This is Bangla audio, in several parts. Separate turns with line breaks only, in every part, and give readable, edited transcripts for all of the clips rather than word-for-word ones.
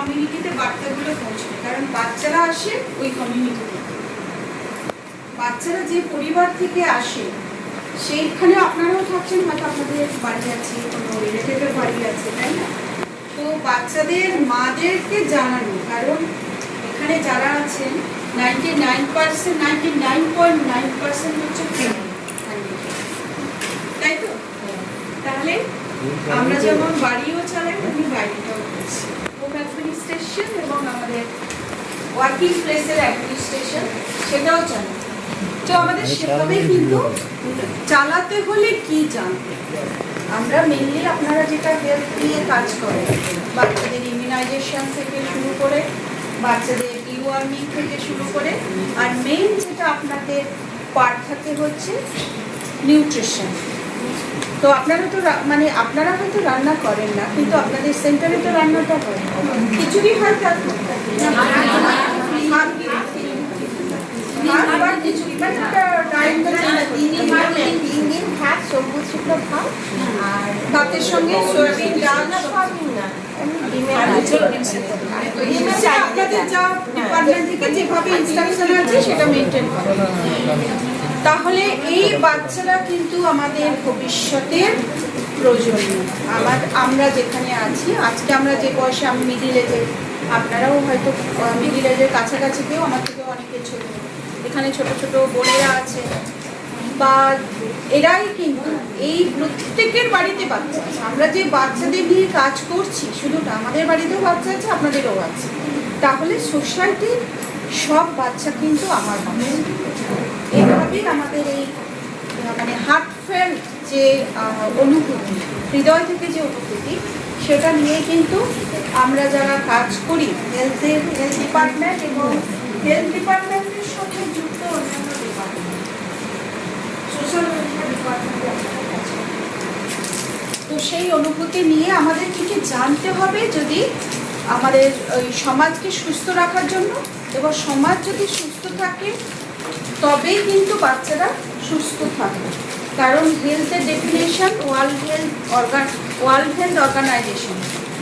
কমিউনিটিতে বার্তাগুলো পৌঁছবে, কারণ বাচ্চারা আসে ওই কমিউনিটি থেকে। বাচ্চারা যে পরিবার থেকে আসে সেইখানে আপনারাও থাকছেন, হয়তো আপনাদের বাড়ি আছে, কোনো রিলেটিভের বাড়ি আছে, তাই না? তো বাচ্চাদের মাদেরকে জানানো, কারণ এখানে যারা আছেন 99.9% হচ্ছে ফ্যামিলি, তাই তো? তাহলে আমরা যেমন বাড়িও চালাই তেমনি বাইরেটাও করছি। হোম অ্যাডমিনিস্ট্রেশন এবং আমাদের ওয়ার্কিং প্লেসের অ্যাডমিনিস্ট্রেশন সেটাও চালাই। তো আমাদের সেভাবেই কিন্তু চালাতে হলে কি জানতে, আমরা মেনলি আপনারা যেটা হেলথ নিয়ে কাজ করেন, বাচ্চাদের ইমিউনাইজেশন থেকে শুরু করে, বাচ্চাদের ডিওয়ার্মিং থেকে শুরু করে, আর মেইন যেটা আপনাদের পার্ট থাকে হচ্ছে নিউট্রিশন। তো আপনারা তো মানে আপনারা হয়তো রান্না করেন না, কিন্তু আপনাদের সেন্টারে তো রান্নাটা হয়, খিচুড়ি হয়, তার ভাতের সঙ্গে সয়াবিন ডাল, আপনাদের যা ডিপার্টমেন্ট থেকে যেভাবে ইনস্ট্রাকশন আছে সেটা মেনটেন করে। তাহলে এই বাচ্চারা কিন্তু আমাদের ভবিষ্যতের প্রয়োজনীয়। আমরা যেখানে আছি আজকে, আমরা যে বয়সে, আমি মিডিল এজে, আপনারাও হয়তো মিডিল এজের কাছাকাছি, কেউ আমার থেকেও অনেকে ছোট, এখানে ছোট ছোট বোনেরা আছে, বা এরাই কিন্তু এই প্রত্যেকের বাড়িতে বাচ্চা আছে। আমরা যে বাচ্চাদের নিয়ে কাজ করছি, শুধুটা আমাদের বাড়িতেও বাচ্চা আছে, আপনাদেরও আছে। তাহলে সোসাইটির সব বাচ্চা কিন্তু আমার বাচ্চা। এইভাবেই আমাদের এই মানে হার্টফেল্ট যে অনুভূতি, হৃদয় থেকে যে অনুভূতি, সেটা নিয়ে কিন্তু আমরা যারা কাজ করি হেলথ ডিপার্টমেন্ট এবং হেলথ ডিপার্টমেন্টের সঙ্গে যুক্ত অন্যান্য ডিপার্টমেন্ট, সোশ্যাল ওয়েলফেয়ার ডিপার্টমেন্টে কাজ করি। তো সেই অনুভূতি নিয়ে আমাদের কি কি জানতে হবে যদি আমাদের ওই সমাজকে সুস্থ রাখার জন্য, এবং সমাজ যদি সুস্থ থাকে তবেই কিন্তু বাচ্চারা সুস্থ থাকবে। কারণ হেলথের ডেফিনেশন ওয়ার্ল্ড হেলথ অর্গানাইজেশন,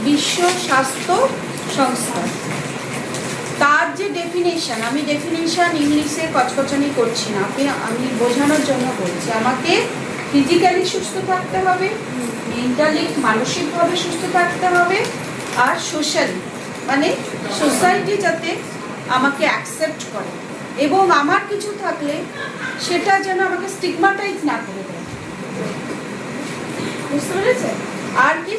বিশ্ব স্বাস্থ্য সংস্থা, তার যে ডেফিনেশন, আমি ডেফিনেশন ইংলিশে কচকচানি করছি না, আমি বোঝানোর জন্য বলছি। আমাকে ফিজিক্যালি সুস্থ থাকতে হবে, মেন্টালি মানসিকভাবে সুস্থ থাকতে হবে, আর সোশ্যালি মানে সোসাইটি যাতে আমাকে অ্যাকসেপ্ট করে, এবং আমার কিছু থাকলে সেটা যেন আমাকে স্টিগমাটাইজ না করে দেয়, বুঝতে পেরেছেন? আর কি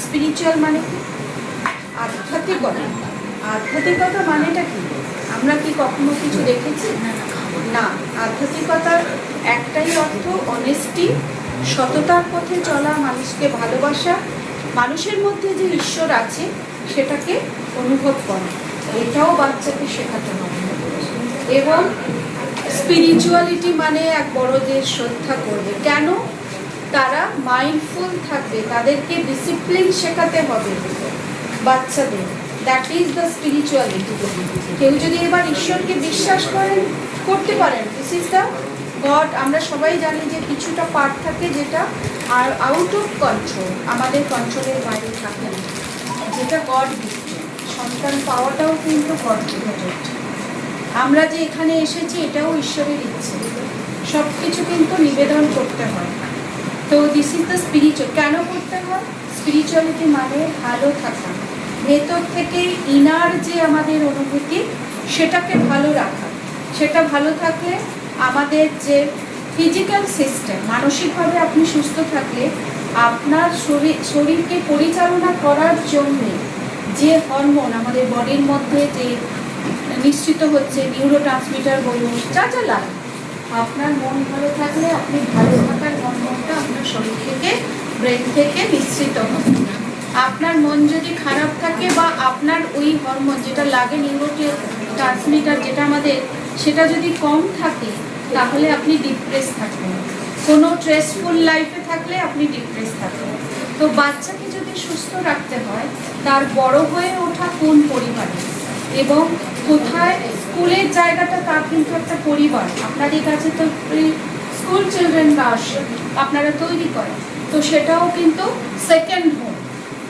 স্পিরিচুয়াল মানে কি? আধ্যাত্মিকতা। আধ্যাত্মিকতা মানেটা কি? আমরা কি কখনো কিছু দেখেছি? না। আধ্যাত্মিকতার একটাই অর্থ অনেস্টি, সততার পথে চলা, মানুষকে ভালোবাসা, মানুষের মধ্যে যে ঈশ্বর আছে সেটাকে অনুভব করা, এটাও বাচ্চাকে শেখাতে হবে। এবং স্পিরিচুয়ালিটি মানে এক বড়দের শ্রদ্ধা করবে। কেন? তারা মাইন্ডফুল থাকবে, তাদেরকে ডিসিপ্লিন শেখাতে হবে বাচ্চাদের। That is the spirituality. কেউ যদি এবার ঈশ্বরকে বিশ্বাস করতে পারেন, দিস ইজ দ্য গড। আমরা সবাই জানি যে কিছুটা পার্ট থাকে যেটা আর আউট অফ কন্ট্রোল, আমাদের কন্ট্রোলের বাইরে থাকে না, যেটা গড দিচ্ছে। সন্তান পাওয়াটাও কিন্তু গড রিলেটেড। আমরা যে এখানে এসেছি এটাও ঈশ্বরের ইচ্ছে। সব কিছু কিন্তু নিবেদন করতে হয়। তো দিস ইজ দ্য স্পিরিচুয়াল। কেন করতে হয়? স্পিরিচুয়ালিটি মানে ভালো থাকা, ভেতর থেকে ইনার যে আমাদের অনুভূতি সেটাকে ভালো রাখা। সেটা ভালো থাকলে আমাদের যে ফিজিক্যাল সিস্টেম, মানসিকভাবে আপনি সুস্থ থাকলে আপনার শরীরকে পরিচালনা করার জন্যে যে হরমোন আমাদের বডির মধ্যে যে নিশ্চিত হচ্ছে, নিউরো ট্রান্সমিটার বলুন, যা যা লাগে, আপনার মন ভালো থাকলে আপনি ভালো থাকার হরমোনটা আপনার শরীর থেকে, ব্রেন থেকে নিশ্চিত হবে। আপনার মন যদি খারাপ থাকে বা আপনার ওই হরমোন যেটা লাগে, নিউরো ট্রান্সমিটার যেটা আমাদের, সেটা যদি কম থাকে তাহলে আপনি ডিপ্রেস থাকবেন। কোনো স্ট্রেসফুল লাইফে থাকলে আপনি ডিপ্রেস থাকবেন। তো বাচ্চাকে যদি সুস্থ রাখতে হয়, তার বড় হয়ে ওঠা কোন পরিবারে এবং কোথায়, স্কুলের জায়গাটা তার কিন্তু একটা পরিবার। আপনাদের কাছে তো স্কুল চিলড্রেনরা আসে, আপনারা তৈরি করেন, তো সেটাও কিন্তু সেকেন্ড হোম।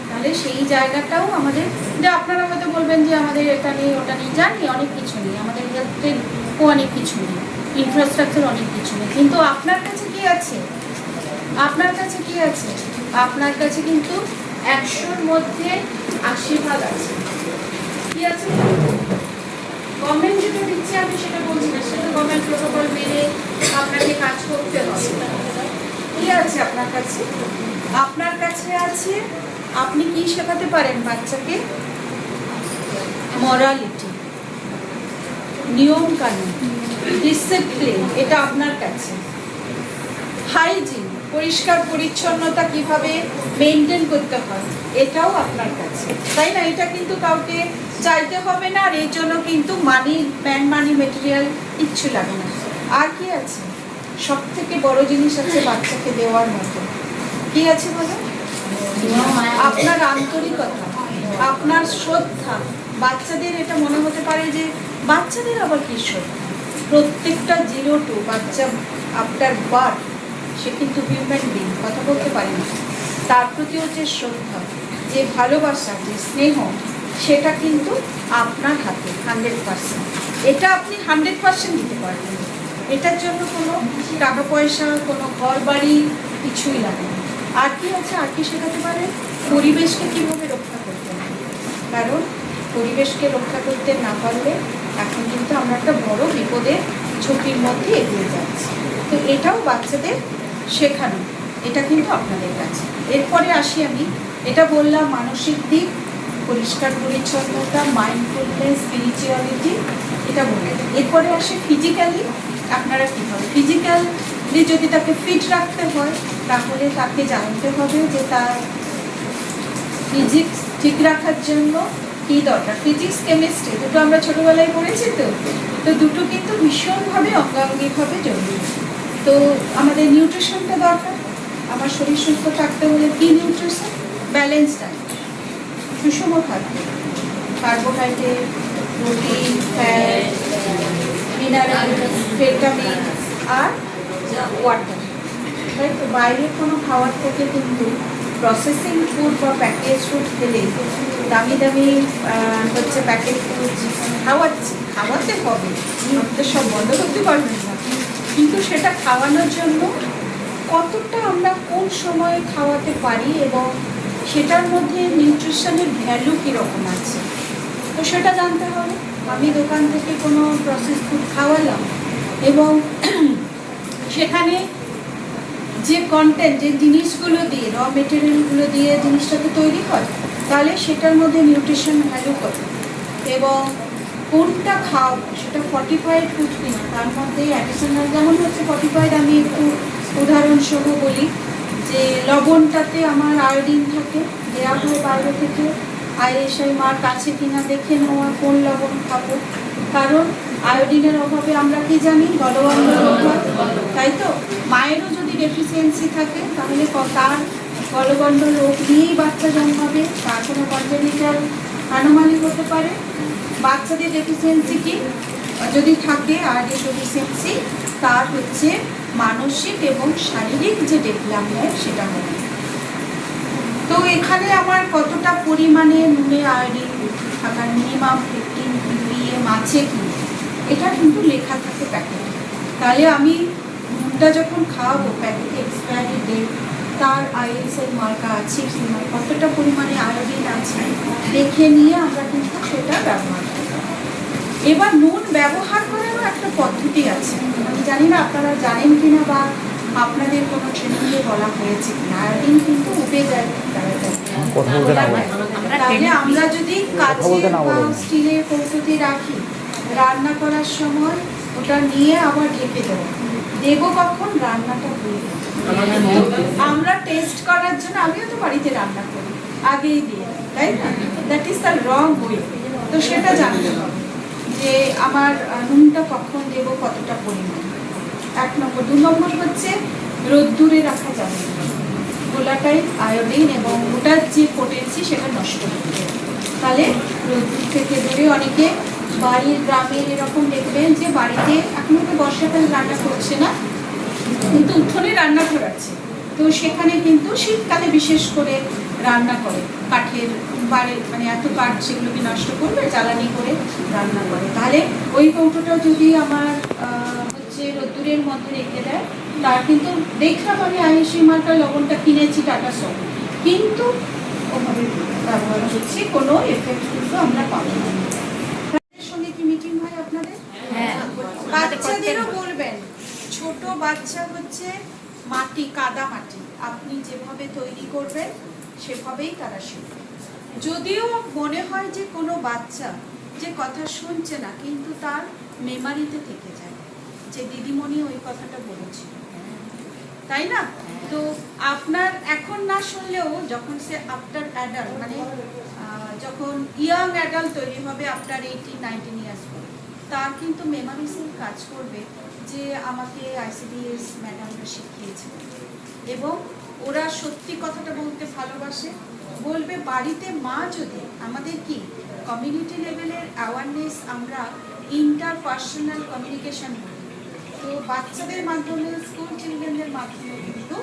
তাহলে তাহলে সেই জায়গাটাও আমাদের, যে আপনারা হয়তো বলবেন যে আমাদের এটা নেই ওটা নেই, জানি অনেক কিছু নেই, আমাদের হেলথে অনেক কিছু নেই, ইনফ্রাস্ট্রাকচার অনেক কিছু নেই, কিন্তু আপনার কাছে কি আছে? আপনার কাছে কি আছে? আপনার কাছে কিন্তু 100-র মধ্যে 80 আছে। কি আছে? গভর্নমেন্ট যেটা দিচ্ছে আমি সেটা বলছি না, সেটা গভর্নমেন্ট প্রোটোকল মেনে আপনাকে কাজ করতে হবে। কি আছে আপনার কাছে? আপনার কাছে আছে, আপনি কি শেখাতে পারেন বাচ্চাকে? মরালিটি, নিয়ম কানুন, ডিসিপ্লিন, এটা আপনার কাছে। হাইজিন, পরিষ্কার পরিচ্ছন্নতা কিভাবে মেনটেন করতে হয়, এটাও আপনার কাছে, তাই না? এটা কিন্তু কাউকে চাইতে হবে না, আর এর জন্য কিন্তু মানি মেটেরিয়াল কিচ্ছু লাগে না। আর কি আছে? সব থেকে বড় জিনিস আছে বাচ্চাকে দেওয়ার মতো। কি আছে বলো? আপনার আন্তরিকতা, আপনার শ্রদ্ধা। বাচ্চাদের এটা মনে হতে পারে যে বাচ্চাদের আবার কি শ্রদ্ধা? প্রত্যেকটা 0 to বাচ্চা আফটার বার্থ সে কিন্তু হিউম্যান বিং, কথা বলতে পারে না। তার প্রতিও যে শ্রদ্ধা, যে ভালোবাসা, যে স্নেহ, সেটা কিন্তু আপনার হাতে 100%। এটা আপনি 100% দিতে পারবেন। এটার জন্য কোনো টাকা পয়সা, কোনো ঘর বাড়ি কিছুই লাগে না। আর কি আছে? আর কি শেখাতে পারে? পরিবেশকে কীভাবে রক্ষা করতে হবে, কারণ পরিবেশকে রক্ষা করতে না পারলে এখন কিন্তু আমরা একটা বড় বিপদের ঝুঁকির মধ্যে এগিয়ে যাচ্ছি। তো এটাও বাচ্চাদের শেখানো, এটা কিন্তু আপনাদের কাছে। এরপরে আসি আমি, এটা বললাম মানসিক দিক, পরিষ্কার পরিচ্ছন্নতা, মাইন্ডফুলনেস, স্পিরিচুয়ালিটি, এটা বললাম। এরপরে আসে ফিজিক্যালি, আপনারা কীভাবে ফিজিক্যালি যদি তাকে ফিট রাখতে হয়, তাহলে তাকে জানতে হবে যে তার ফিজিক্স ঠিক রাখার জন্য কী দরকার। ফিজিক্স কেমিস্ট্রি দুটো আমরা ছোটোবেলায় পড়েছি, তো দুটো কিন্তু ভীষণভাবে অঙ্গাঙ্গিভাবে জরুরি। তো আমাদের নিউট্রিশনটা দরকার। আমার শরীর সুস্থ থাকতে হলে কি নিউট্রিশন? ব্যালেন্স ডায়েট, সুষম খাদ্য, carbohydrate, protein, fat, mineral, vitamin আর ওয়াটার, তাই তো? বাইরে কোনো খাওয়ার থেকে কিন্তু প্রসেসিং ফুড বা প্যাকেজ ফুড খেলে, দামি দামি হচ্ছে প্যাকেজ ফুড খাওয়াতে হবে, তো সব বন্ধ করতে পারবেন না, কিন্তু সেটা খাওয়ানোর জন্য কতটা আমরা কোন সময়ে খাওয়াতে পারি এবং সেটার মধ্যে নিউট্রিশনের ভ্যালু কীরকম আছে, তো সেটা জানতে হবে। আমি দোকান থেকে কোনো প্রসেস ফুড খাওয়ালাম এবং সেখানে যে কন্টেন্ট, যে জিনিসগুলো দিয়ে, র মেটেরিয়ালগুলো দিয়ে জিনিসটাকে তৈরি হয়, তাহলে সেটার মধ্যে নিউট্রিশন ভ্যালু কত এবং কোনটা খাওয়াবো, সেটা ফর্টিফাইড ফুড কিনা, তার মধ্যে অ্যাডিশনাল যেমন হচ্ছে ফর্টিফাইড। আমি একটু উদাহরণসহ বলি যে লবণটাতে আমার আয়োডিন থাকে, দেওয়া হয় বাইরে থেকে, ISI মার কাছে কিনা দেখে নেওয়া কোন লবণ খাবো, কারণ আয়োডিনের অভাবে আমরা কি জানি, গলগণ্ড রোগ হয়, তাই তো? মায়েরও যদি ডেফিসিয়েন্সি থাকে তাহলে তার গলগণ্ড রোগ নিয়েই বাচ্চা জন্মাবে, তার কোনো কনজেনিটাল অ্যানোমালি হতে পারে। বাচ্চাদের ডেফিসিয়েন্সি কি যদি থাকে, আর ডেফিসিয়েন্সি তার হচ্ছে মানসিক এবং শারীরিক যে ডেভেলপমেন্ট সেটা হবে। তো এখানে আমার কতটা পরিমাণে নুনে আয়োডিন থাকার মিনিমাম 15 ppm আছে কি, এটা কিন্তু লেখা থাকে প্যাকেটে। তাহলে আমি নুনটা যখন খাওয়াবো, প্যাকেটে এক্সপায়ারি ডেট, তার ISI মার্কা আছে কি না, কতটা পরিমাণে আয়োডিন আছে দেখে নিয়ে আমরা কিন্তু সেটা ব্যবহার করি। এবার নুন ব্যবহার করারও একটা পদ্ধতি আছে, আমি জানি না আপনারা জানেন কিনা বা আপনাদের কোনো ট্রেনিংয়ে বলা হয়েছে কিনা। আয়োডিন কিন্তু উঠে যায়, তাহলে আমরা যদি কাচের বা স্টিলের কৌটোতে রাখি, রান্না করার সময় ওটা নিয়ে আবার ঢেকে দেবো কখন? রান্নাটা হয়ে যাবে। আমরা টেস্ট করার জন্য, আমিও তো বাড়িতে রান্না করি, আগেই দিয়ে, তাই না? That is the wrong way. তো সেটা জানতে হবে যে আমার নুনটা কখন দেবো, কতটা পরিমাণ, 1 নম্বর। 2 নম্বর হচ্ছে রোদ্দুরে রাখা যাবে না, ভোলাটাইল আয়োডিন এবং ওটার যে পোটেন্সি সেটা নষ্ট হয়ে যায়, তাহলে রোদ্দুর থেকে দূরে। অনেকে বাড়ির গ্রামের এরকম দেখবেন যে বাড়িতে এখনো তো বর্ষাকালে রান্না করছে না, কিন্তু উঠোনে রান্নাঘর আছে, তো সেখানে কিন্তু শীতকালে বিশেষ করে রান্না করে, কাঠের বাড়ি মানে এত কাঠ সেগুলোকে নষ্ট করবে, জ্বালানি করে রান্না করে। তাহলে ওই কৌটোটা যদি আমার হচ্ছে রোদ্দুরের মধ্যে রেখে দেয়, তার কিন্তু দেখলাম আমি আইসি মার্কার লবণটা কিনেছি টাটা সব, কিন্তু ওভাবে ব্যবহার হচ্ছে, কোনো এফেক্ট কিন্তু আমরা পাবো না। তাদের সঙ্গে কি মিটিং হয় আপনাদের? বাচ্চাদেরও বলবেন, ছোট বাচ্চা হচ্ছে মাটি, কাদা মাটি, আপনি যেভাবে তৈরি করবেন সেভাবেই তারা শিখবে। যদিও মনে হয় যে কোনো বাচ্চা যে কথা শুনছে না, কিন্তু তার মেমারিতে থেকে যায় যে দিদিমণি ওই কথাটা বলেছিল, তাই না? তো আপনার এখন না শুনলেও যখন সে আফটার অ্যাডাল্ট মানে যখন ইয়াং অ্যাডাল্ট তৈরি হবে আফটার 18-19 ইয়ার্স পরে, তার কিন্তু মেমারিসের কাজ করবে যে আমাকে আইসিডিএস ম্যাডামরা শিখিয়েছে, এবং ওরা সত্যি কথাটা বলতে ভালোবাসে। বলবে বাড়িতে মা যদি আমাদের কি কমিউনিটি লেভেলের অ্যাওয়ারনেস, আমরা ইন্টারপার্সোনাল কমিউনিকেশন করি, তো বাচ্চাদের মাধ্যমে, স্কুল চিলড্রেনদের মাধ্যমে কিন্তু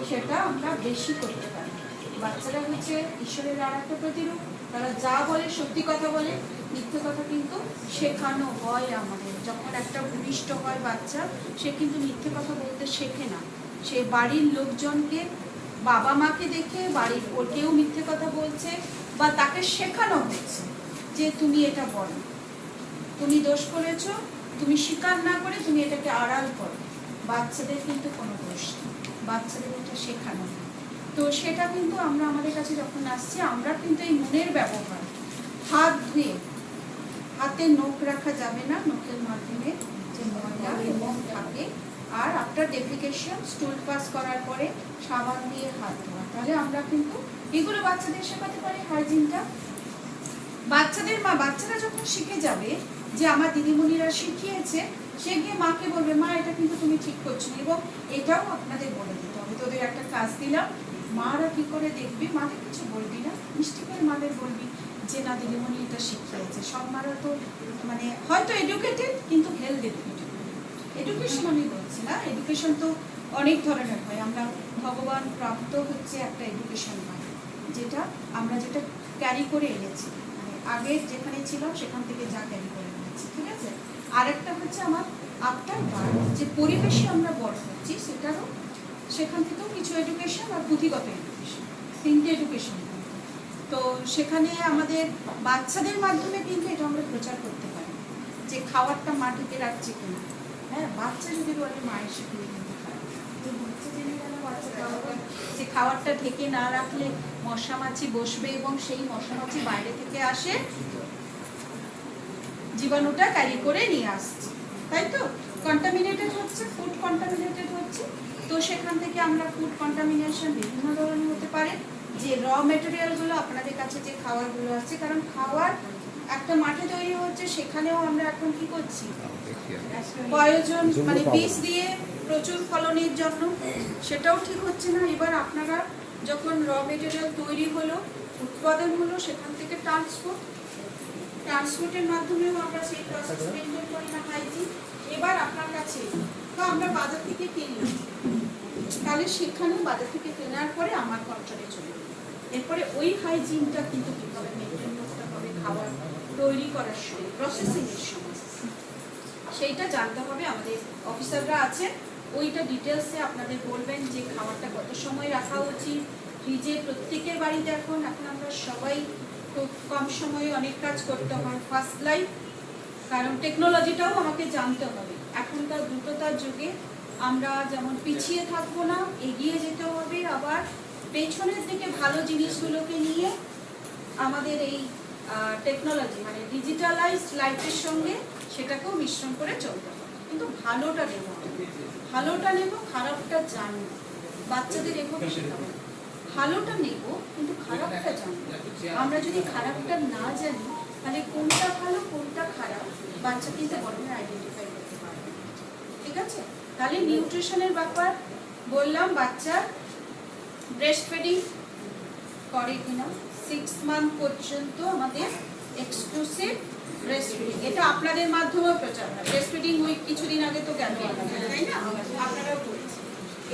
সেটা আমরা বেশি করতে পারি। বাচ্চারা হচ্ছে ঈশ্বরের আর একটা প্রতিরূপ, তারা যা বলে সত্যি কথা বলে, মিথ্যে কথা কিন্তু শেখানো হয় আমাদের। যখন একটা ভূমিষ্ঠ হয় বাচ্চা, সে কিন্তু মিথ্যে কথা বলতে শেখে না, সে বাড়ির লোকজনকে, বাবা মাকে দেখে বাড়ির ওর কেউ মিথ্যে কথা বলছে বা তাকে শেখানো হচ্ছে যে তুমি এটা বলো, তুমি দোষ করেছো, তুমি স্বীকার না করে তুমি এটাকে আড়াল করো। বাচ্চাদের কিন্তু কোনো দোষ নেই, বাচ্চাদের এটা শেখানো হয়। তো সেটা কিন্তু আমরা আমাদের কাছে যখন আসছি, আমরা কিন্তু এই মনের ব্যবহার, হাত ধুয়ে, হাতে নখ রাখা যাবে না, নখের মাধ্যমে যে ময়লা এবং থাকে, আর আফটার ডেফিকেশন স্টুল পাস করার পরে সাবান দিয়ে হাত ধোয়া। তাহলে আমরা কিন্তু এগুলো বাচ্চাদের শেখাতে পারি, হাইজিনটা। বাচ্চারা যখন শিখে যাবে যে আমার দিদিমণিরা শিখিয়েছে, সে গিয়ে মাকে বলবে মা এটা কিন্তু তুমি ঠিক করছো না, এবং এটাও আপনাদের বলে দিতে হবে। তোদের একটা কাজ দিলাম, মারা কি করে দেখবি, মাদের কিছু বলবি না, মিষ্টি করে মাদের বলবি যে না দিদিমণি এটা শিখিয়েছে। সব মারা তো মানে হয়তো এডুকেটেড কিন্তু হেলথ এডুকেশন আমি বলছি না, এডুকেশন তো অনেক ধরনের হয়। আমরা ভগবান প্রাপ্ত হচ্ছে একটা এডুকেশন হয়, যেটা আমরা যেটা ক্যারি করে এনেছি, মানে আগে যেখানে ছিলাম সেখান থেকে যা ক্যারি করে এনেছি, ঠিক আছে। আরেকটা হচ্ছে আমার আফটার বার্থ যে পরিবেশে আমরা বড় হচ্ছি, সেটারও সেখান থেকেও কিছু এডুকেশন আর পুঁথিগত এডুকেশন, তিনটে এডুকেশন। তো সেখানে আমাদের বাচ্চাদের মাধ্যমে কিন্তু এটা আমরা প্রচার করতে পারি যে খাবারটা মা ঢেকে রাখছে কিনা। হ্যাঁ, বাচ্চা যদি বলে মায়ের শিখিয়ে কিন্তু খায়, তো বাচ্চা জেনে গেল বাচ্চা যে খাবারটা ঢেকে না রাখলে মশা মাছি বসবে, এবং সেই মশা মাছি বাইরে থেকে আসে, জীবাণুটা ক্যারি করে নিয়ে আসছে, তাই তো। কন্টামিনেটেড হচ্ছে, ফুড কন্টামিনেটেড হচ্ছে। তো সেখান থেকে আমরা ফুড কন্টামিনেশন বিভিন্ন ধরনের হতে পারে। যে র মেটেরিয়ালগুলো আপনাদের কাছে যে খাবারগুলো আছে, কারণ খাবার একটা মাঠে তৈরি হচ্ছে, সেখানেও আমরা এখন কি করছি, প্রয়োজন মানে বীজ দিয়ে প্রচুর ফলনের জন্য, সেটাও ঠিক হচ্ছে না। এবার আপনারা যখন র মেটেরিয়াল তৈরি হলো, উৎপাদন হলো, সেখান থেকে ট্রান্সপোর্টের মাধ্যমেও আমরা সেই প্রসেস মেনটেন করি না, হাইজিন। এবার আপনার কাছে তো আমরা বাজার থেকে কিনলাম, তাহলে সেখানেও বাজার থেকে কেনার পরে আমার কন্ট্রোলে চলে গেল। এরপরে ওই হাইজিনটা কিন্তু কীভাবে মেনটেন করতে হবে খাবার তৈরি করার সময়, প্রসেসিংয়ের সময়, সেইটা জানতে হবে। আমাদের অফিসাররা আছে, ওইটা ডিটেলসে আপনাদের বলবেন যে খাবারটা কত সময় রাখা উচিত। ফ্রিজে প্রত্যেকের বাড়িতে এখন আমরা সবাই খুব কম সময়ে অনেক কাজ করতে হয়, ফার্স্ট লাইফ, কারণ টেকনোলজিটাও আমাকে জানতে হবে। এখনকার দ্রুততার যুগে আমরা যেমন পিছিয়ে থাকবো না, এগিয়ে যেতে হবে, আবার পেছনের দিকে ভালো জিনিসগুলোকে নিয়ে আমাদের এই টেকনোলজি মানে ডিজিটালাইজড লাইফের সঙ্গে সেটাকেও মিশ্রণ করে চলতে হবে। কিন্তু ভালোটা নেব, খারাপটা জানবো, বাচ্চাদের এভাবে শেখাবো। ভালোটা নেব কিন্তু খারাপটা জানবো। আমরা যদি খারাপটা না জানি, তাহলে কোনটা ভালো কোনটা খারাপ বাচ্চা কিন্তু বড় আইডেন্টিফাই করতে পারবে, ঠিক আছে। তাহলে নিউট্রিশনের ব্যাপার বললাম, বাচ্চা ব্রেস্ট ফিডিং করে কিনা, 6 মান্থ পর্যন্ত আমাদের এক্সক্লুসিভ ব্রেস্ট ফিডিং, এটা আপনাদের মাধ্যমেও প্রচার হয়। ব্রেস্ট ফিডিং উইক কিছুদিন আগে তো গেল, তাই না, আপনারাও করেছেন।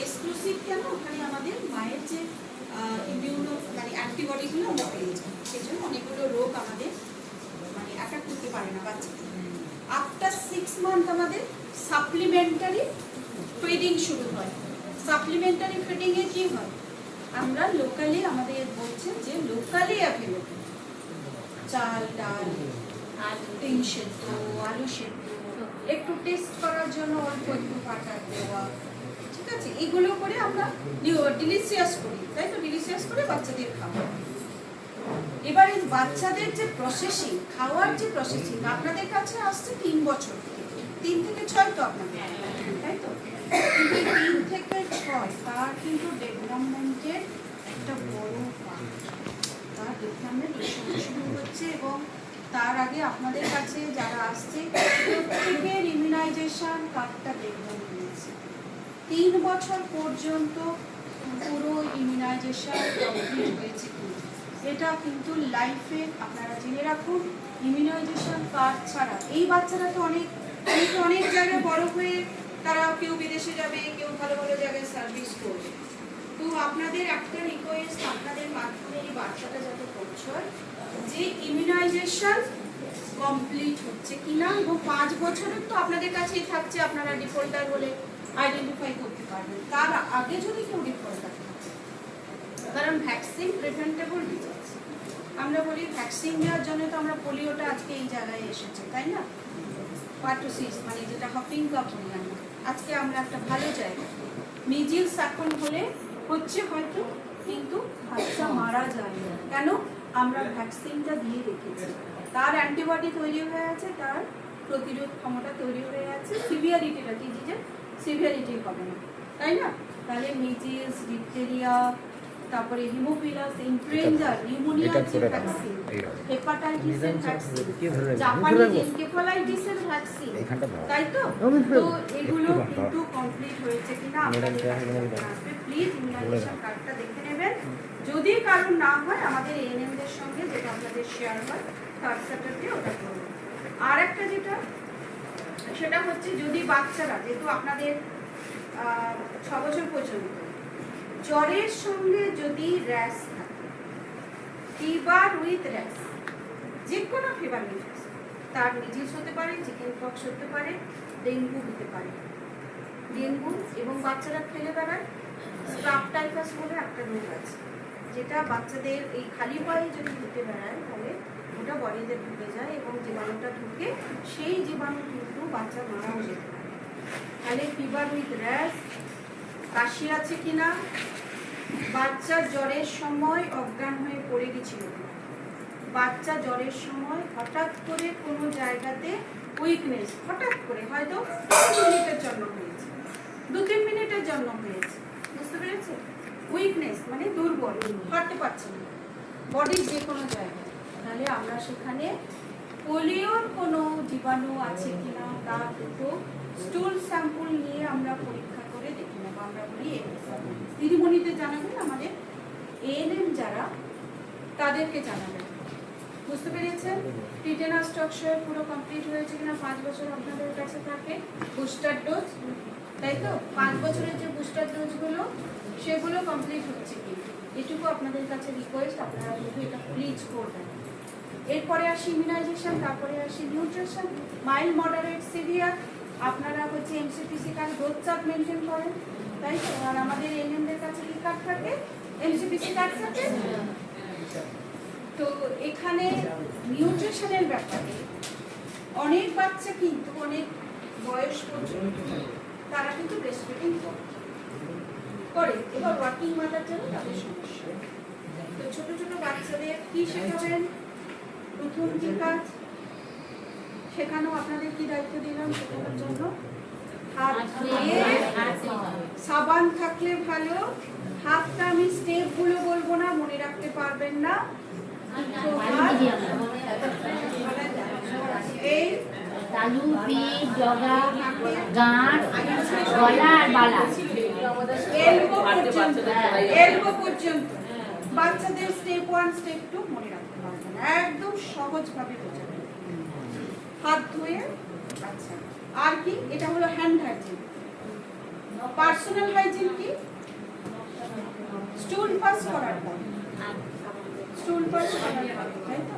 এক্সক্লুসিভ কেন, ওখানে আমাদের মায়ের যে ইমিউনো মানে অ্যান্টিবডিগুলো আমরা পেয়ে যাই, সেই জন্য অনেকগুলো রোগ আমাদের মানে অ্যাটাক করতে পারে না বাচ্চাদের। আফটার 6 মান্থ আমাদের সাপ্লিমেন্টারি ফিডিং শুরু হয়। সাপ্লিমেন্টারি ফিডিংয়ে কী হয়, আমরা লোকালি আমাদের বলছে যে লোকালি অ্যাভেলেবল চাল ডাল ডিম সেদ্ধ আলু সেদ্ধ একটু টেস্ট করার জন্য অল্প একটু বাটার দেওয়া, ঠিক আছে, এগুলো করে আমরা ডিলিশিয়াস করি, তাই তো, ডিলিশিয়াস করে বাচ্চাদের খাওয়া। এবার এই বাচ্চাদের যে প্রসেসিং, খাওয়ার যে প্রসেসিং আপনাদের কাছে আসছে 3 বছর থেকে, 3 থেকে 6 তো আপনাদের, তাই তো, কিন্তু 3 থেকে 6 তার কিন্তু ডেভেলপমেন্টের একটা বড় পার্ট, তার ডেভেলপমেন্ট শুরু হচ্ছে। এবং তার আগে আপনাদের কাছে যারা আসছে প্রত্যেকের ইমিউনাইজেশন কার্ডটা ডেভেলপ হয়েছে। 3 বছর পর্যন্ত পুরো ইমিউনাইজেশন কমপ্লিট হয়েছে। এটা কিন্তু লাইফে আপনারা জেনে রাখুন, ইমিউনাইজেশন কার্ড ছাড়া এই বাচ্চারা তো অনেক জায়গায় বড় হয়ে তারা কেউ বিদেশে যাবে, কেউ ভালো ভালো জায়গায় সার্ভিস করবে। তো আপনাদের একটা রিকোয়েস্ট, আপনাদের মাধ্যমে এই বাচ্চাটা যাতে পৌঁছয় যে ইমিউনাইজেশন কমপ্লিট হচ্ছে কিনা, এবং 5 বছরের তো আপনাদের কাছেই থাকছে, আপনারা ডিফল্টার বলে আইডেন্টিফাই করতে পারবেন। তার আগে যদি কেউ ডিফল্টার থাকে, কারণ ভ্যাকসিন প্রিভেন্টেবল ডিজিজ, আমরা বলি ভ্যাকসিন নেওয়ার জন্য তো আমরা পোলিওটা আজকে এই জায়গায় এসেছে, তাই না, পার্টোসিস মানে যেটা হপিং কাপ বলি আমরা, আজকে আমরা একটা ভালো জায়গা। মিজিলস এখন হলে হচ্ছে হয়তো, কিন্তু বাচ্চা মারা যায় না, কেন, আমরা ভ্যাকসিনটা দিয়ে রেখেছি, তার অ্যান্টিবডি তৈরি হয়ে আছে, তার প্রতিরোধ ক্ষমতা তৈরি হয়ে আছে, সিভিয়ারিটিটা ডিজিজের সিভিয়ারিটি হবে না, তাই না। তাহলে মিজিলস, ডিপথেরিয়া, তারপরে হিমোফিলাস, ইনফ্লুয়েঞ্জা, নিউমোনিয়ার ভ্যাকসিন, হেপাটাইটিসের ভ্যাকসিন, জাপানিজ এনকেফালাইটিসের ভ্যাকসিন, তাই তো। তো এগুলো কিন্তু কমপ্লিট হয়েছে কিনা আপনাদের কাছে প্লিজ ইমিউনাইজেশন কার্ডটা দেখে নেবেন। যদি কারণ না হয় আমাদের এএনএমদের সঙ্গে যেটা আপনাদের শেয়ার হয় থার্ড স্যাটারডে ওটা করবেন। আর একটা যেটা সেটা হচ্ছে যদি বাচ্চারা, যেহেতু আপনাদের 6 বছর পর্যন্ত জ্বরের সঙ্গে যদি র্যাশ থাকে, ফিভার উইথ র্যাশ, যে কোনো ফিভার উইথ র্যাশ, তার মিজিলস হতে পারে, চিকেন পক্স হতে পারে, ডেঙ্গু হতে পারে, ডেঙ্গু, এবং বাচ্চারা ফেলে বেড়ায় স্ক্রাব টাইফাস বলে একটা রোগ আছে, যেটা বাচ্চাদের এই খালি পায়ে যদি ঘুরতে বেড়ায় তাহলে ওটা বডিতে ঢুকে যায়, এবং জীবাণুটা ঢুকে সেই জীবাণু কিন্তু বাচ্চা মারাও যেতে পারে। তাহলে ফিভার উইথ র্যাশ, কাশি আছে কিনা, বাচ্চার জ্বরের সময় অজ্ঞান হয়ে পড়ে গেছিল, বাচ্চা জ্বরের সময় হঠাৎ করে কোনো জায়গাতে উইকনেস, হঠাৎ করে হয়তো 2 মিনিটের জন্য হয়েছে, 2-3 মিনিটের জন্য হয়েছে, বুঝতে পেরেছে, উইকনেস মানে দুর্বল, হাঁটতে পারছে না বডির যে কোনো জায়গায়, তাহলে আমরা সেখানে পোলিওর কোনো জীবাণু আছে কিনা তার দুটো স্টুল স্যাম্পল নিয়ে আমরা পরীক্ষা করে দেখে নেব, আমরা বলি দিদিমণিদের জানাবেন, আমাদের এএনএম যারা তাদেরকে জানাবেন, বুঝতে পেরেছেন। টিটেনাস টক্সয়েড পুরো কমপ্লিট হয়েছে কিনা 5 বছর আপনাদের কাছে থাকে, বুস্টার ডোজ, তাই তো, 5 বছরের যে বুস্টার ডোজগুলো সেগুলো কমপ্লিট হচ্ছে কি, এটুকু আপনাদের কাছে রিকোয়েস্ট, আপনারা যদি এটা প্লিজ করবেন। এরপরে আসি ইমিউনাইজেশন, তারপরে আসি নিউট্রিশন, মাইল্ড মডারেট সিভিয়ার, আপনারা হচ্ছে এমসিপিসি কার্ড গ্রোথ চার্ট মেনটেন করেন, তাই তো, আর আমাদের এএনএমদের কাছে কি কার্ড থাকে, এমসিপিসি কার্ড থাকে। তো এখানে নিউট্রিশনের ব্যাপারে অনেক বাচ্চা কিন্তু অনেক বয়স পর্যন্ত তারা কিন্তু ব্রেস্ট ফিডিং করে, এবার ওয়ার্কিং মাদার জন্য তাদের সমস্যা। তো ছোট ছোট বাচ্চাদের কি শেখাবেন, প্রথম যে কাজ শেখানো, আপনাদের কি দায়িত্ব দিলাম শেখানোর জন্য, হাত ধুয়ে, সাবান থাকলে ভালো, হাতটা আমি স্টেপগুলো বলবো না, মনে রাখতে পারবেন না, এই
তালু, পিঠ, জগা, গাঁট, গলা আর বালা,
এলবো পর্যন্ত বাচ্চাদের স্টেপ 1 স্টেপ 2 মনে রাখতে পারবেন, একদম সহজভাবে বোঝাবেন। হাত ধুয়ে, আচ্ছা, আর কি, এটা হলো হ্যান্ড হাইজিন। পার্সোনাল হাইজিন কি, স্টুল পাস করার পরে, স্টুল পাস করার পরে, তাই তো?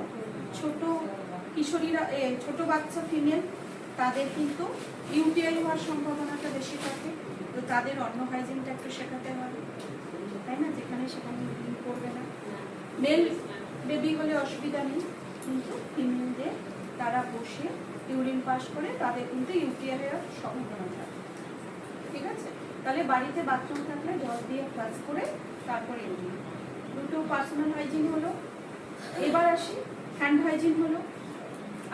ছোট কিশোরীরা, ছোট বাচ্চা ফিমেল, তাদের কিন্তু ইউটিআই হওয়ার সম্ভাবনাটা বেশি থাকে, তো তাদের অন্য হাইজিনটা একটু শেখাতে হবে, তাই না? যেখানে সেখানে করবে না। মেল বেবি হলে অসুবিধা নেই, কিন্তু ফিমেলদের তারা বসে ইউরিন পাস করে তাদের কিন্তু ইউটিআই হওয়ার সম্ভাবনা থাকে, ঠিক আছে? তাহলে বাড়িতে বাথরুম থাকলে জল দিয়ে ফ্লাশ করে তারপরে ইউরিন। দুটো পার্সোনাল হাইজিন হলো। এবার আসি হ্যান্ড হাইজিন হলো।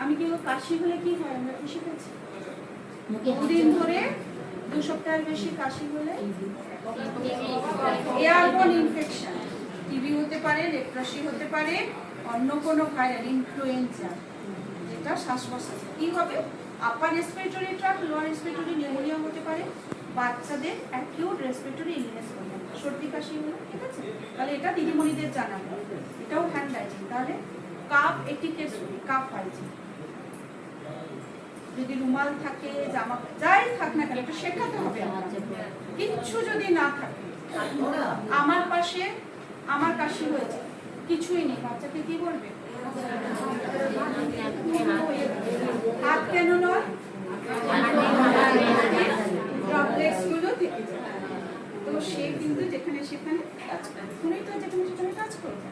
আমি কেউ কাশি হলে কি হয় আমরা কি শিখেছি? দুদিন ধরে 2 সপ্তাহের বেশি কাশি হলে এয়ারবোর্ন ইনফেকশন, টিবি হতে পারে, লেপ্রাসি হতে পারে, অন্য কোনো ভাইরাল ইনফ্লুয়েঞ্জা, যেটা শ্বাস-প্রশ্বাস কি হবে, upper respiratory tract, lower respiratory pneumonia হতে পারে, বাচ্চাদের অ্যাকিউট রেসপিরেটরি ইলনেস হতে পারে, সর্দি কাশি হলো, ঠিক আছে? তাহলে এটা দিদিমণিদের জানাবো, এটাও হ্যান্ড হাইজিন। তাহলে কাপ এটিকেট, কাপ হাইজিন, যদি রুমাল থাকে, জামা যাই থাক না কেন একটু শেখাতে হবে। কিচ্ছু যদি না থাকে, আমার পাশে আমার কাশি হয়েছে, কিছুই নেই, বাচ্চাকে কি বলবে? হাত কেন নয়? ড্রপলেটস গুলো থেকে যায়, তো সে কিন্তু যেখানে সেখানে টাচ করে, শুনেই তো যেখানে সেখানে টাচ করবে,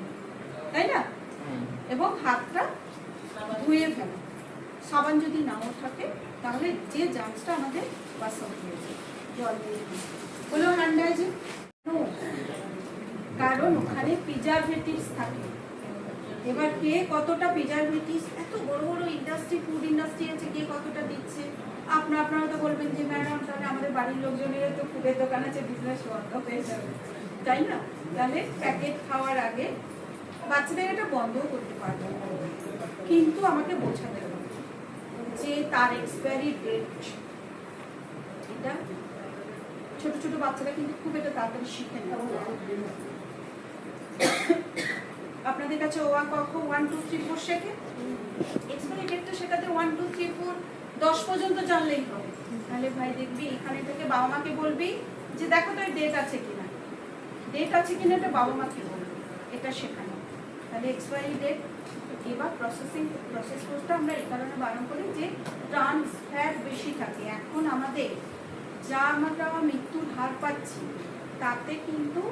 তাই না? এবং হাতটা ধুয়ে ফেলো, সাবান যদি নাও থাকে তাহলে যে জার্মসটা আমাদের বাসন হয়েছে জল দিয়ে হলো হ্যান্ড হাইজিন। কারণ ওখানে প্রিজারভেটিভস থাকে। এবার কে কতটা প্রিজারভেটিভস, এত বড় বড় ইন্ডাস্ট্রি, ফুড ইন্ডাস্ট্রি আছে, কে কতটা দিচ্ছে? আপনারা তো বলবেন যে ম্যাডাম তাহলে আমাদের বাড়ির লোকজনের তো ফুডের দোকান আছে, বিজনেস বন্ধ হয়ে যাবে, তাই না? তাহলে প্যাকেট খাওয়ার আগে বাচ্চাদের এটা বন্ধও করতে পারবে, কিন্তু আমাকে বোঝাতে হবে যে তার এক্সপায়ারি ডেট, এটা ছোট ছোট বাচ্চারা কিন্তু খুব এটা তাড়াতাড়ি শিখে নেয়। আপনাদের কাছে ও আঁক 1 2 3 4 শেখে, এক্সপায়ারি ডেটটা শেখাতে 1 2 3 4 10 পর্যন্ত জানলেই হবে। তাহলে ভাই দেখবি এখানে থেকে বাবা মাকে বলবি যে দেখো তো ডেট আছে কিনা, ডেট আছে কিনা এটা বাবা মাকে বলবি, এটা শেখানো। তাহলে এক্সপায়ারি ডেট। এবার প্রসেস কোর্সটা আমরা এই কারণে বারণ করি যে ট্রান্স ফ্যাট বেশি থাকে। এখন আমাদের যা আমরা মৃত্যুর হার পাচ্ছি তাতে কিন্তু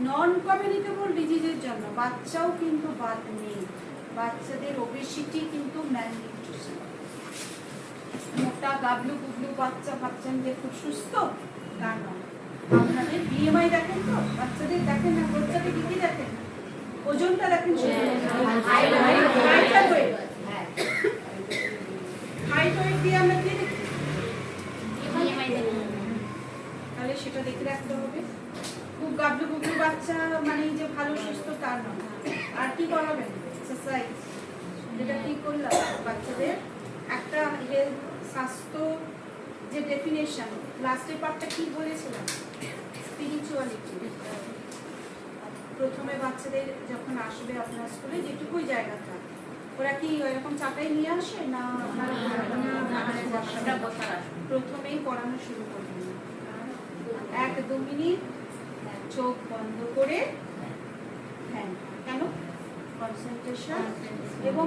নন কমিউনিকেবল ডিজিজের জন্য বাচ্চাও কিন্তু বাদ নেই। বাচ্চাদের ওবেসিটি কিন্তু ম্যালনিউট্রিশন, মোটা গাবলু গুবলু বাচ্চা ভাবছেন যে খুব সুস্থ, তা নয়। আপনাদের বিএমআই দেখেন তো, বাচ্চাদের দেখেন না, বাচ্চাদের কি দেখেন, ওজনটা দেখেন, হাইট ওয়েট দিয়ে আমরা কি দেখি, তাহলে সেটা দেখে রাখতে হবে। খুব গাবলু গুবলু বাচ্চা মানে যে ভালো সুস্থ তা নয়। আর কি করাবেন? এক্সারসাইজ, যেটা কি করলাম বাচ্চাদের একটা স্বাস্থ্য যে ডেফিনেশন, লাস্টের পার্টটা কি বলেছিলাম, স্পিরিচুয়ালিটি। প্রথমে বাচ্চাদের যখন আসবে আপনার স্কুলে যেটুকুই জায়গা থাক, ওরা কি এরকম চাটাই নিয়ে আসে না? প্রথমেই পড়ানো শুরু করবেন, 1-2 মিনিট চোখ বন্ধ করে ধ্যান, কেন? কনসেন্ট্রেশন, এবং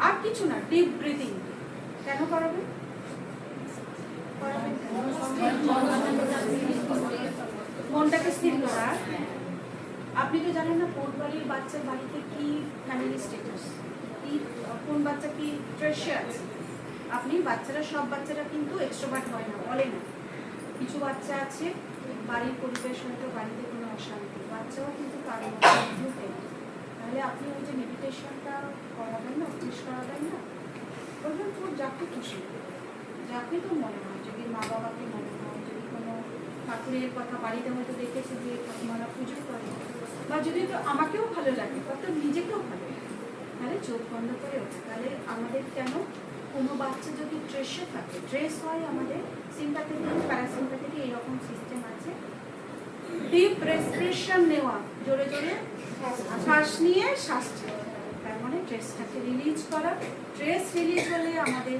আর কিছু না, ডিপ ব্রিদিং। কেন করাবেন? মনটাকে স্থির করা। আপনি তো জানেন না কোন বাড়ির বাচ্চার বাড়িতে কি ফ্যামিলি স্ট্যাটাস, কি কোন বাচ্চা কি ট্রেশার আছে। আপনি বাচ্চারা, সব বাচ্চারা কিন্তু এক্সট্রোভার্ট হয় না, বলে না। কিছু বাচ্চা আছে বাড়ির পরিবেশ হয়তো বাড়িতে কোনো অশান্তি, বাচ্চাও কিন্তু কারণ তাহলে আপনি ওই যে মেডিটেশনটা করাবেন না, অফিস করাবেন না, বলবেন তোর যাকে খুশি, যাকে তো মনে হয়, যদি মা বাবাকে মনে হয়, যদি কোনো ঠাকুরের কথা বাড়িতে হয়তো দেখেছে যে ঠাকুমারা পুজো করে, বা যদি তো আমাকেও ভালো লাগে, তো নিজেকেও ভালো লাগে, তাহলে চোখ বন্ধ করে ওঠে। তাহলে আমাদের কেন কোনো বাচ্চা যদি ট্রেসে থাকে, ট্রেস হয় আমাদের সিম্প্যাথেটিক প্যারাসিম্প্যাথেটিক এইরকম সিস্টেম আছে। ডিপ রেসপিরেশন নেওয়া, জোরে জোরে শ্বাস নিয়ে শ্বাস ছাড়া, তার মানে ট্রেসটাকে রিলিজ করা। ট্রেস রিলিজ হলে আমাদের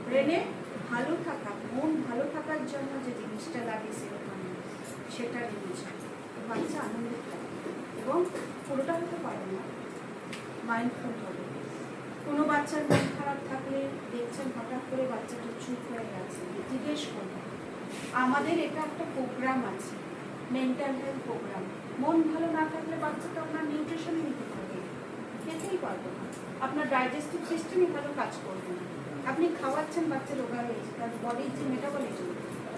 ব্রেনে ভালো থাকা, মন ভালো থাকার জন্য যে জিনিসটা লাগে সেটা রিলিজ হয়। বাচ্চা আনন্দে থাকে এবং পুরোটা হতে পারে না, মাইন্ডফুল হবে। কোনো বাচ্চার মন খারাপ থাকলে দেখছেন হঠাৎ করে বাচ্চাটা চুপ হয়ে গেছে, জিজ্ঞেস করবেন। আমাদের এটা একটা প্রোগ্রাম আছে, মেন্টাল হেলথ প্রোগ্রাম। মন ভালো না থাকলে বাচ্চাটা আপনার নিউট্রিশন নিতে পারবে, খেতেই পারবে না, আপনার ডাইজেস্টিভ সিস্টেমই ভালো কাজ করবে না। আপনি খাওয়াচ্ছেন, বাচ্চা রোগা হয়েছে, তার বডির যে মেটাবলিজম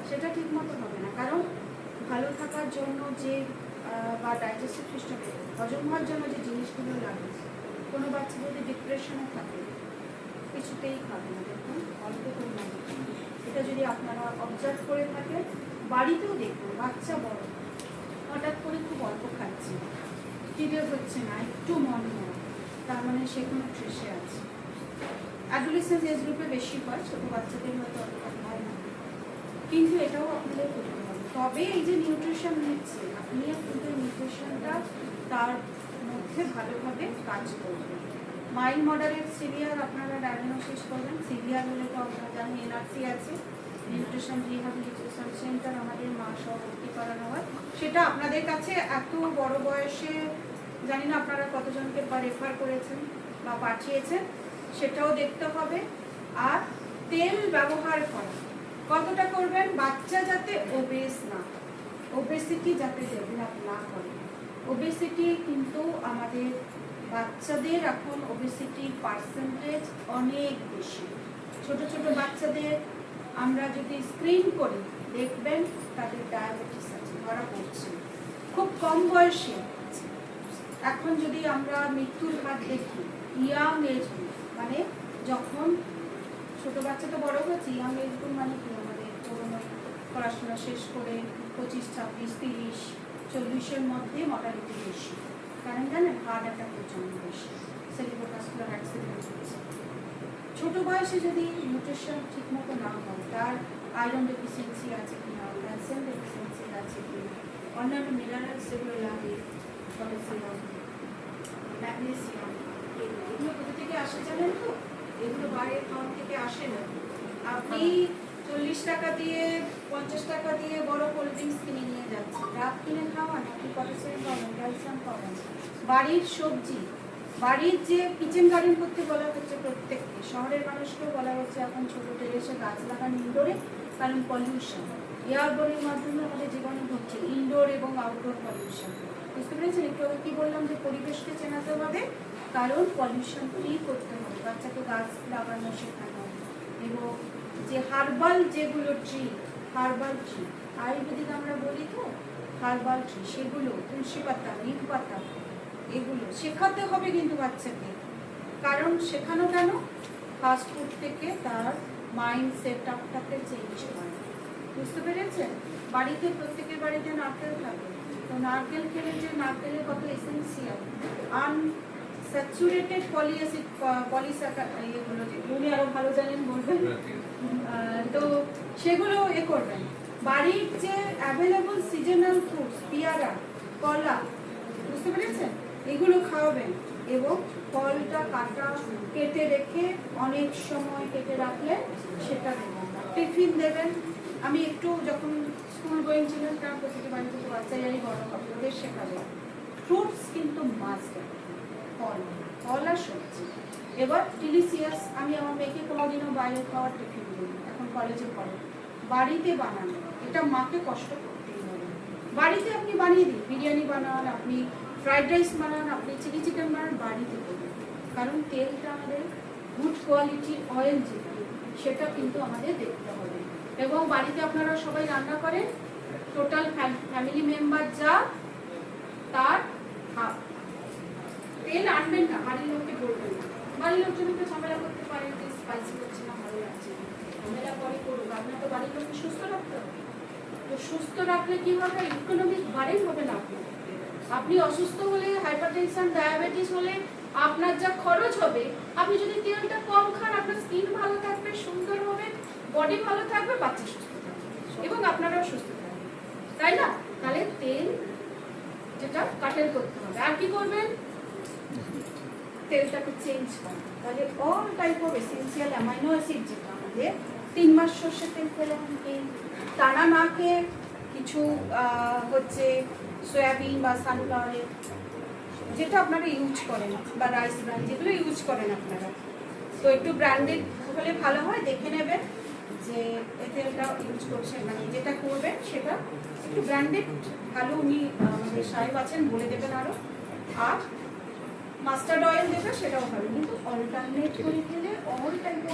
সেটা ঠিক মতো হবে না। কারণ ভালো থাকার জন্য যে বা ডাইজেস্টিভ সিস্টেমে হজম হওয়ার জন্য যে জিনিসগুলো লাগে, কোনো বাচ্চা যদি ডিপ্রেশনে থাকে কিছুতেই খাবে না। দেখুন অল্প পরিমাণে, এটা যদি আপনারা অবজার্ভ করে থাকেন, বাড়িতেও দেখুন বাচ্চা বড় হঠাৎ করে খুব অল্প খাচ্ছে, খিদে হচ্ছে না, একটু মন নেওয়া, তার মানে সে কোনো ট্রেসে আছে। অ্যাডোলেসেন্স এজ গ্রুপে বেশি হয়, ছোটো বাচ্চাদের হয়তো অতটা হয় না, কিন্তু এটাও আপনাদের করতে হবে। তবে এই যে নিউট্রিশন নিচ্ছে, আপনিও কিন্তু নিউট্রিশনটা তার মধ্যে ভালোভাবে কাজ করবেন। মাইল্ড মডারেট সিভিয়ার আপনারা ডায়াগনোসিস করবেন। সিভিয়ার হলে তো আপনারা জানেন এনআরসি আছে, নিউট্রিশন রিহ্যাবিলিটেশন সেন্টার, আমাদের মা সহ ভর্তি করানো হয়। সেটা আপনাদের কাছে এত বড় বয়সে জানি না আপনারা কতজনকে রেফার করেছেন বা পাঠিয়েছেন, সেটাও দেখতে হবে। আর তেল ব্যবহার করা কতটা করবেন, বাচ্চা যাতে ওবেস না, ওবেসিটি যাতে ডেভেলপ না করে। ওবেসিটি কিন্তু আমাদের বাচ্চাদের এখন ওবেসিটির পার্সেন্টেজ অনেক বেশি। ছোট ছোট বাচ্চাদের আমরা যদি স্ক্রিন করি দেখবেন তাদের ডায়াবেটিস আছে, ধরা পড়ছে খুব কম বয়সে। এখন যদি আমরা মৃত্যুর হার দেখি, ইয়াং এজ গ্রুপ মানে যখন ছোট বাচ্চা তো বড় হয়েছে, ইয়াং এজ গ্রুপ মানে কি আমাদের পুরোনো পড়াশোনা শেষ করে 25, 26, 30, 40-এর মধ্যে মর্টালিটি বেশি। কারণ জানেন হার্ট অ্যাটাক প্রচন্ড বেশি, সেরিব্রোভাস্কুলার অ্যাক্সিডেন্ট হচ্ছে। ছোট বয়সে যদি নিউট্রিশন ঠিকমতো না হয়, তার আয়রন ডেফিসিয়েন্সি আছে কিনা, ক্যালসিয়াম ডেফিসিয়েন্সি আছে কিনা, অন্যান্য মিনারেলস যেগুলো লাগে, পটাশিয়াম, ম্যাগনেসিয়াম, এগুলো কোথা থেকে আসে জানেন তো? এগুলো বাইরের খাওয়ার থেকে আসে না। আপনি 40 টাকা দিয়ে 50 টাকা দিয়ে বড় কোল্ড ড্রিঙ্কস কিনে নিয়ে যাচ্ছেন, ডাব কিনে খাওয়ান, আপনি পটাশিয়াম পাবেন, ক্যালসিয়াম পাবেন। বাড়ির সবজি, বাড়ির যে কিচেন গার্ডেন করতে বলা হচ্ছে প্রত্যেককে, শহরের মানুষকেও বলা হচ্ছে এখন ছোটো টেরেসে গাছ লাগান ইনডোরে, কারণ পলিউশন এয়ারবোর্নের মাধ্যমে আমাদের জীবনে ঢুকছে, ইনডোর এবং আউটডোর পলিউশন। বুঝতে পেরেছেন? একটু আগে কি বললাম যে পরিবেশকে চেনাতে হবে, কারণ পলিউশন ফ্রি করতে হবে, বাচ্চাকে গাছ লাগানো শেখানো হবে। এবং যে হার্বাল যেগুলো ট্রি, হার্বাল ট্রি আয়ুর্বেদিক আমরা বলি তো, হার্বাল ট্রি, সেগুলো তুলসী পাতা, নিম পাতা, এগুলো শেখাতে হবে কিন্তু বাচ্চাকে। কারণ শেখানো কেন, ফাস্ট ফুড থেকে তার মাইন্ড সেট আপটাকে চেঞ্জ করে। বুঝতে পেরেছেন? বাড়িতে প্রত্যেকের বাড়িতে নারকেল থাকে, তো নারকেল খেলে যে নারকেলের কত এসেন্সিয়াল আনস্যাচুরেটেড পলিঅ্যাসিড পলিস্যাকারাইড, এগুলো যেগুলো উনি আরো ভালো জানেন বলবেন, তো সেগুলো করবেন। বাড়ির যে অ্যাভেলেবল সিজনাল ফ্রুটস, পেয়ারা, কলা, বুঝতে পেরেছেন, এগুলো খাওয়াবেন। এবং ফলটা কেটে রেখে অনেক সময় কেটে রাখলে সেটা দেবেন। টিফিন দেবেন। আমি একটু যখন স্কুল গোয়িং ছিলেন, কারণ প্রতিটি বাড়ি থেকে বাচ্চা যাই বড় হবে, ওদের শেখাবে ফ্রুটস কিন্তু মাস্ট, ফল, ফল আর সবজি। এবার ডিলিশিয়াস, আমি আমার মেয়েকে কোনোদিনও বাইরে খাওয়ার টিফিন দিই, এখন কলেজে পড়ে, বাড়িতে বানানো, এটা মাকে কষ্ট করতেই হবে। বাড়িতে আপনি বানিয়ে দিন, বিরিয়ানি বানান, আপনি ফ্রাইড রাইস বানান, আপনি চিলি চিকেন বানান, বাড়িতে করবেন। কারণ তেলটা আমাদের গুড কোয়ালিটির অয়েল যেটা, সেটা কিন্তু আমাদের দেখতে হবে। এবং বাড়িতে আপনারা সবাই রান্না করেন, টোটাল ফ্যামিলি মেম্বার যা তার হাফ, তেল আনবেন না, বাড়ির লোককে বলবেন না। বাড়ির লোকজন একটু ঝামেলা করতে পারে যে স্পাইসি করছে না, ভালো লাগছে, ঝামেলা পরে করুক, আপনার তো বাড়ির লোককে সুস্থ রাখতে হবে। তো সুস্থ রাখলে কি হবে, ইকোনমিক বারেন হবে না আপনার। আপনি অসুস্থ হলে, হাইপারটেনশন, ডায়াবেটিস হলে আপনার যা খরচ হবে, আপনি যদি তেলটা কম খান, আপনার স্কিন ভালো থাকবে, সুন্দর হবে, বডি ভালো থাকবে, বাচ্চা সুস্থ থাকবে এবং আপনারাও সুস্থ থাকবেন, তাই না? তাহলে তেল যেটা কাটেল করতে হবে। আর কি করবেন, তেলটাকে চেঞ্জ করেন। তাহলে all type of essential amino acid যেটা আমাদের 3 মাস সর্ষের তেল খেলেন, টানা না খেয়ে কিছু হচ্ছে সয়াবিন বা সানফ্লাওয়ারের, যেটা আপনারা ইউজ করেন, বা রাইস ব্র্যান্ড যেগুলো ইউজ করেন আপনারা। তো একটু ব্র্যান্ডেড হলে ভালো হয়, দেখে নেবেন যে এই তেলটা ইউজ করছেন, মানে যেটা করবেন সেটা একটু ব্র্যান্ডেড ভালো, উনি আমাদের সাহেব আছেন বলে দেবেন আরও। আর মাস্টার্ড অয়েল যেটা সেটাও ভালো, কিন্তু অল্টারনেট করে দিলে অল টাইপও